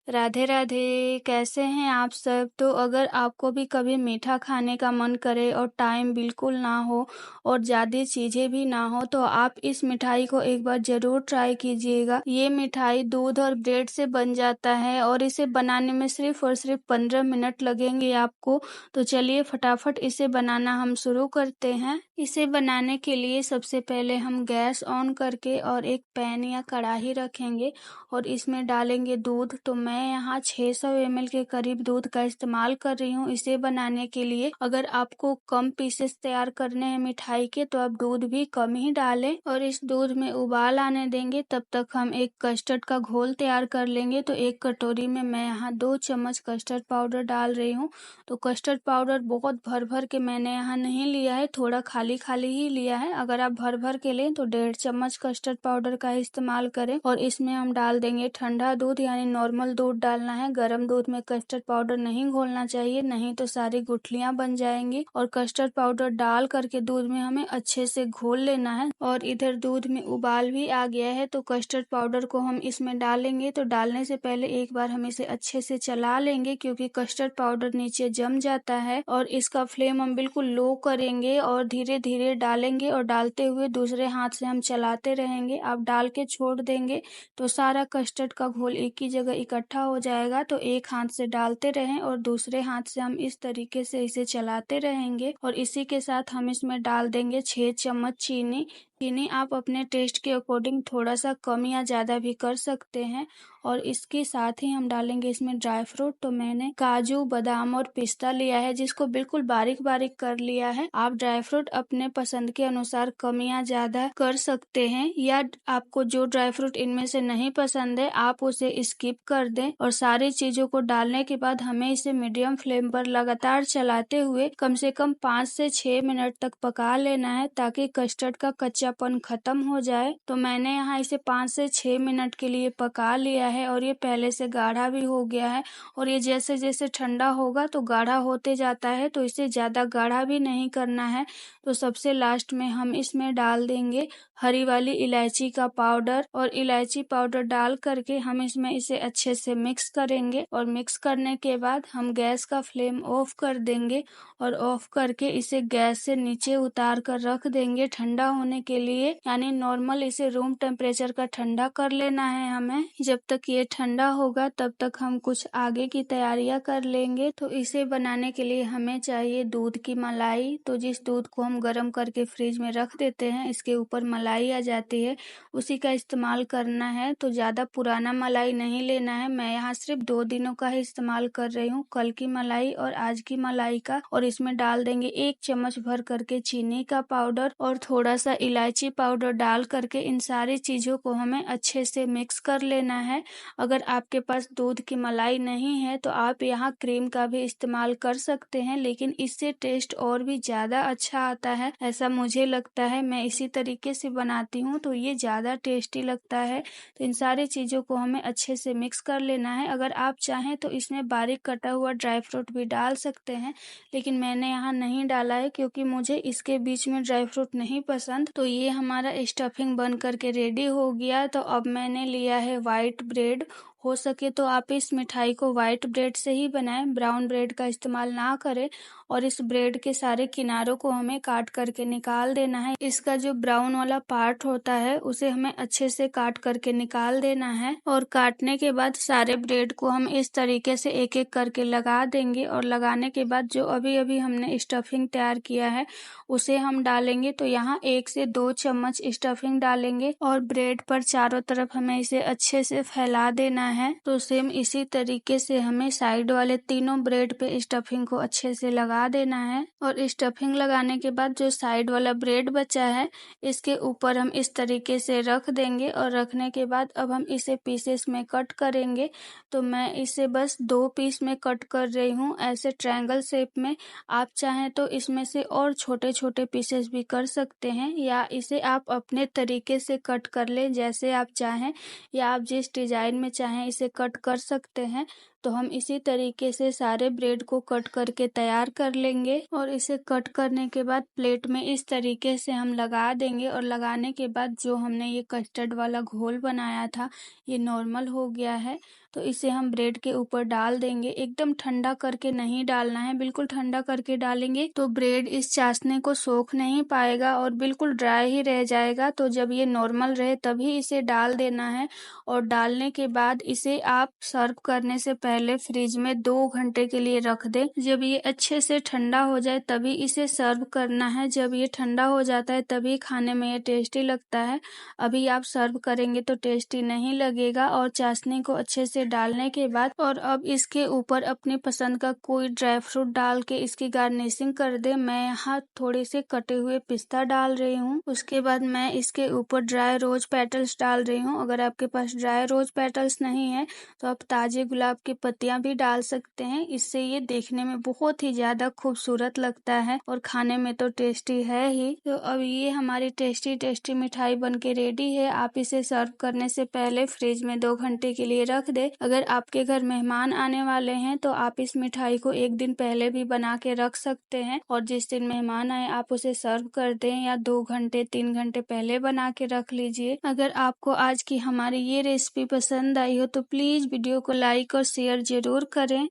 राधे राधे। कैसे हैं आप सब? तो अगर आपको भी कभी मीठा खाने का मन करे और टाइम बिल्कुल ना हो और ज़्यादा चीज़ें भी ना हो तो आप इस मिठाई को एक बार ज़रूर ट्राई कीजिएगा। ये मिठाई दूध और ब्रेड से बन जाता है और इसे बनाने में सिर्फ और सिर्फ 15 मिनट लगेंगे आपको। तो चलिए फटाफट इसे बनाना हम शुरू करते हैं। इसे बनाने के लिए सबसे पहले हम गैस ऑन करके और एक पैन या कढ़ाई रखेंगे और इसमें डालेंगे दूध। तो मैं यहाँ 600 ml के करीब दूध का इस्तेमाल कर रही हूँ इसे बनाने के लिए। अगर आपको कम पीसेस तैयार करने हैं मिठाई के तो आप दूध भी कम ही डालें और इस दूध में उबाल आने देंगे। तब तक हम एक कस्टर्ड का घोल तैयार कर लेंगे। तो एक कटोरी में मैं यहाँ 2 चम्मच कस्टर्ड पाउडर डाल रही हूँ। तो कस्टर्ड पाउडर बहुत भर भर के मैंने यहाँ नहीं लिया है, थोड़ा खाली खाली ही लिया है। अगर आप भर भर के लें तो 1.5 चम्मच कस्टर्ड पाउडर का इस्तेमाल करें और इसमें हम डाल देंगे ठंडा दूध, यानी नॉर्मल दूध डालना है। गर्म दूध में कस्टर्ड पाउडर नहीं घोलना चाहिए, नहीं तो सारी गुठलियां बन जाएंगी। और कस्टर्ड पाउडर डाल करके दूध में हमें अच्छे से घोल लेना है। और इधर दूध में उबाल भी आ गया है तो कस्टर्ड पाउडर को हम इसमें डालेंगे। तो डालने से पहले एक बार हम इसे अच्छे से चला लेंगे क्योंकि कस्टर्ड पाउडर नीचे जम जाता है। और इसका फ्लेम हम बिल्कुल लो करेंगे और धीरे धीरे डालेंगे और डालते हुए दूसरे हाथ से हम चलाते रहेंगे। आप डाल के छोड़ देंगे तो सारा कस्टर्ड का घोल एक ही जगह इकट्ठा हो जाएगा। तो एक हाथ से डालते रहें और दूसरे हाथ से हम इस तरीके से इसे चलाते रहेंगे। और इसी के साथ हम इसमें डाल देंगे 6 चम्मच चीनी। चीनी आप अपने टेस्ट के अकॉर्डिंग थोड़ा सा कम या ज़्यादा भी कर सकते हैं। और इसके साथ ही हम डालेंगे इसमें ड्राई फ्रूट। तो मैंने काजू, बादाम और पिस्ता लिया है जिसको बिल्कुल बारीक बारीक कर लिया है। आप ड्राई फ्रूट अपने पसंद के अनुसार कम या ज़्यादा कर सकते हैं, या आपको जो ड्राई फ्रूट इनमें से नहीं पसंद है आप उसे स्किप कर दें। और सारी चीज़ों को डालने के बाद हमें इसे मीडियम फ्लेम पर लगातार चलाते हुए कम से कम 5 से 6 मिनट तक पका लेना है ताकि कस्टर्ड का कच्चापन खत्म हो जाए। तो मैंने यहाँ इसे 5 से 6 मिनट के लिए पका लिया है और ये पहले से गाढ़ा भी हो गया है। और ये जैसे जैसे ठंडा होगा तो गाढ़ा होते जाता है, तो इसे ज़्यादा गाढ़ा भी नहीं करना है। तो सबसे लास्ट में हम इसमें डाल देंगे हरी वाली इलायची का पाउडर। और इलायची पाउडर डाल करके हम इसमें इसे अच्छे से मिक्स करेंगे। और मिक्स करने के बाद हम गैस का फ्लेम ऑफ कर देंगे और ऑफ करके इसे गैस से नीचे उतार कर रख देंगे ठंडा होने के लिए, यानी नॉर्मल इसे रूम टेम्परेचर का ठंडा कर लेना है हमें। जब तक ये ठंडा होगा तब तक हम कुछ आगे की तैयारियां कर लेंगे। तो इसे बनाने के लिए हमें चाहिए दूध की मलाई। तो जिस दूध को हम गर्म करके फ्रिज में रख देते हैं इसके ऊपर मलाई आ जाती है, उसी का इस्तेमाल करना है। तो ज़्यादा पुराना मलाई नहीं लेना है। मैं यहाँ सिर्फ 2 दिनों का ही इस्तेमाल कर रही हूँ, कल की मलाई और आज की मलाई का। और इसमें डाल देंगे 1 चम्मच भर करके चीनी का पाउडर और थोड़ा सा इलायची पाउडर डाल करके इन सारी चीज़ों को हमें अच्छे से मिक्स कर लेना है। अगर आपके पास दूध की मलाई नहीं है तो आप यहाँ क्रीम का भी इस्तेमाल कर सकते हैं, लेकिन इससे टेस्ट और भी ज़्यादा अच्छा आता है, ऐसा मुझे लगता है। मैं इसी तरीके से बनाती हूँ तो ये ज़्यादा टेस्टी लगता है। तो इन सारी चीज़ों को हमें अच्छे से मिक्स कर लेना है। अगर आप चाहें तो इसमें बारीक कटा हुआ ड्राई फ्रूट भी डाल सकते हैं, लेकिन मैंने यहाँ नहीं डाला है क्योंकि मुझे इसके बीच में ड्राई फ्रूट नहीं पसंद। तो ये हमारा स्टफिंग बन करके रेडी हो गया। तो अब मैंने लिया है वाइट ब्रेड। हो सके तो आप इस मिठाई को वाइट ब्रेड से ही बनाएं, ब्राउन ब्रेड का इस्तेमाल ना करें। और इस ब्रेड के सारे किनारों को हमें काट करके निकाल देना है। इसका जो ब्राउन वाला पार्ट होता है उसे हमें अच्छे से काट करके निकाल देना है। और काटने के बाद सारे ब्रेड को हम इस तरीके से एक एक करके लगा देंगे। और लगाने के बाद जो अभी अभी हमने स्टफिंग तैयार किया है उसे हम डालेंगे। तो यहाँ 1 से 2 चम्मच स्टफिंग डालेंगे और ब्रेड पर चारों तरफ हमें इसे अच्छे से फैला देना है। तो सेम इसी तरीके से हमें साइड वाले तीनों ब्रेड पे स्टफिंग को अच्छे से लगा देना है। और स्टफिंग लगाने के बाद जो साइड वाला ब्रेड बचा है इसके ऊपर हम इस तरीके से रख देंगे। और रखने के बाद अब हम इसे पीसेस में कट करेंगे। तो मैं इसे बस 2 पीस में कट कर रही हूँ, ऐसे ट्रायंगल शेप में। आप चाहें तो इसमें से और छोटे छोटे पीसेस भी कर सकते हैं, या इसे आप अपने तरीके से कट कर लें जैसे आप चाहें, या आप जिस डिजाइन में चाहें इसे कट कर सकते हैं। तो हम इसी तरीके से सारे ब्रेड को कट करके तैयार कर लेंगे और इसे कट करने के बाद प्लेट में इस तरीके से हम लगा देंगे। और लगाने के बाद जो हमने ये कस्टर्ड वाला घोल बनाया था ये नॉर्मल हो गया है, तो इसे हम ब्रेड के ऊपर डाल देंगे। एकदम ठंडा करके नहीं डालना है, बिल्कुल ठंडा करके डालेंगे तो ब्रेड इस चाशनी को सोख नहीं पाएगा और बिल्कुल ड्राई ही रह जाएगा। तो जब ये नॉर्मल रहे तभी इसे डाल देना है। और डालने के बाद इसे आप सर्व करने से पहले फ्रिज में 2 घंटे के लिए रख दें। जब ये अच्छे से ठंडा हो जाए तभी इसे सर्व करना है। जब ये ठंडा हो जाता है तभी खाने में ये टेस्टी लगता है। अभी आप सर्व करेंगे तो टेस्टी नहीं लगेगा। और चाशनी को अच्छे से डालने के बाद और अब इसके ऊपर अपनी पसंद का कोई ड्राई फ्रूट डाल के इसकी गार्निशिंग कर दे। मैं यहाँ थोड़े से कटे हुए पिस्ता डाल रही हूँ। उसके बाद मैं इसके ऊपर ड्राई रोज पेटल्स डाल रही हूँ। अगर आपके पास ड्राई रोज पेटल्स नहीं है तो आप ताजे गुलाब की पत्तियां भी डाल सकते हैं। इससे ये देखने में बहुत ही ज्यादा खूबसूरत लगता है और खाने में तो टेस्टी है ही। तो अब ये हमारी टेस्टी टेस्टी मिठाई बनके रेडी है। आप इसे सर्व करने से पहले फ्रिज में 2 घंटे के लिए रख दे। अगर आपके घर मेहमान आने वाले हैं तो आप इस मिठाई को 1 दिन पहले भी बना के रख सकते हैं और जिस दिन मेहमान आए आप उसे सर्व कर दें, या 2 घंटे 3 घंटे पहले बना के रख लीजिए। अगर आपको आज की हमारी ये रेसिपी पसंद आई हो तो प्लीज वीडियो को लाइक और शेयर जरूर करें।